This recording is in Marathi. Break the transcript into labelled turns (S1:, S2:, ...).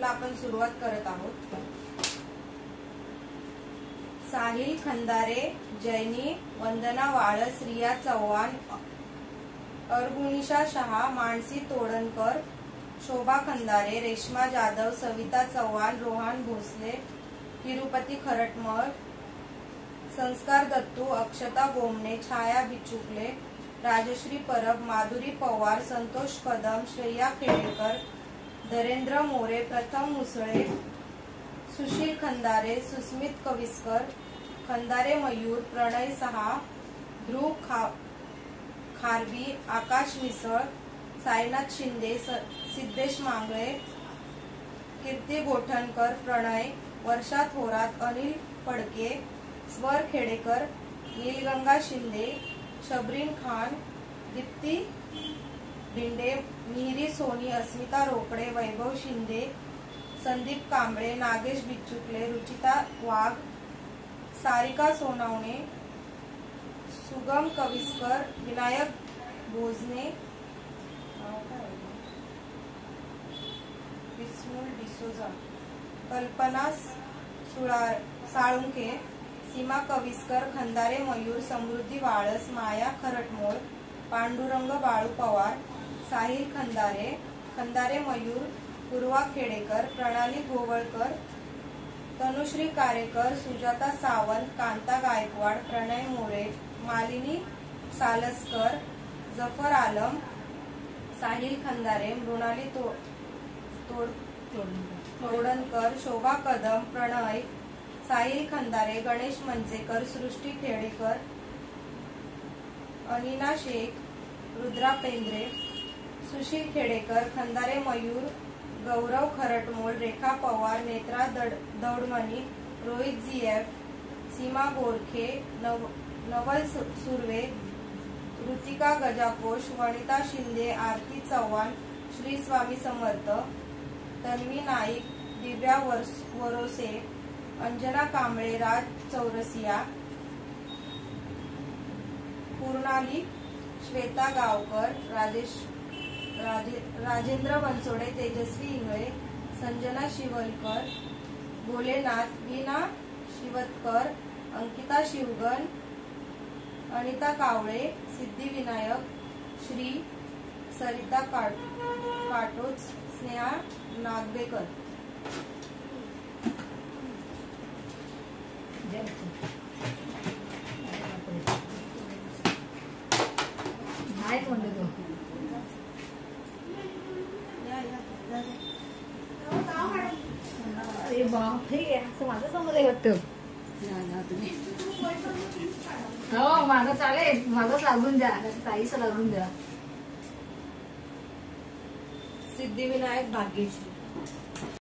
S1: आता आपण सुरुवात करत आहोत। साहिल खंदारे, जैनी, वंदना वाळस, रिया चव्हाण, अर्गुनिशा शहा, मानसी तोडणकर, शोभा खंदारे, रेश्मा जाधव, सविता चव्हाण, रोहन भोसले, तिरुपती खरटमळ, संस्कार दत्तू, अक्षता गोमणे, छाया बिचुकले, राजश्री परब, माधुरी पवार, संतोष कदम, श्रेया खेडेकर, धरेंद्र मोरे, प्रथम मुसळे, सुशील खंदारे, सुस्मित कविस्कर, खंदारे मयूर, प्रणय सहा, ध्रुव खारवी, आकाश मिसळ, साईनाथ शिंदे, सिद्धेश मांगळे, कीर्ती गोठणकर, प्रणय, वर्षा थोरात, अनिल फडके, स्वर खेडेकर, नीलगंगा शिंदे, शबरीन खान, दीप्ती भिंडे, मिहिरी सोनी, अस्मिता रोकडे, वैभव शिंदे, संदीप कांबळे, नागेश बिचुकले, रुचिता वाघ, सारिका सोनावणे, सुगम कविस्कर, विनायक भोजने, विस्मुल डिसोजा, कल्पना साळुंके, सीमा कविस्कर, खंदारे मयूर, समृद्धी वाळस, माया खरटमोळ, पांडुरंग बाळू पवार, साहिल खंदारे, खंदारे मयूर, पूर्वा खेडेकर, प्रणाली गोवळकर, तनुश्री कारेकर, सुजाता सावंत, कांता गायकवाड, प्रणय मोरे, मालिनी सालसकर, जफर आलम, साहिल खंदारे, मृणाली तोडणकर, शोभा कदम, प्रणय, साहिल खंदारे, गणेश मंचेकर, सृष्टी खेडेकर, अनिना शेख, रुद्रा पेंद्रे, सुशील खेडेकर, खंदारे मयूर, गौरव खरटमोळ, रेखा पवार, नेत्रा दौडमणी, रोहित जीएफ, सीमा गोरखे, नवल सुर्वे, ऋतिका गजाकोश, वनिता शिंदे, आरती चव्हाण, श्री स्वामी समर्थ, तन्वी नाईक, दिव्या वरोसे, अंजना कांबळे, राज चौरसिया, पूर्णाली, श्वेता गावकर, राजेंद्र बनसोडे, तेजस्वी इंगळे, संजना शिवलकर, भोलेनाथ, वीणा शिवतकर, अंकिता शिवगण, अनिता कावळे, सिद्धिविनायक, श्री, सरिता काटोच, स्नेहा नागवेकर।
S2: अरे बापरे, असं माझं समोर वाटतं। हो माझं चालेल, माझंच लागून द्या, ताईच लागून द्या।
S1: सिद्धिविनायक भाग्यश्री।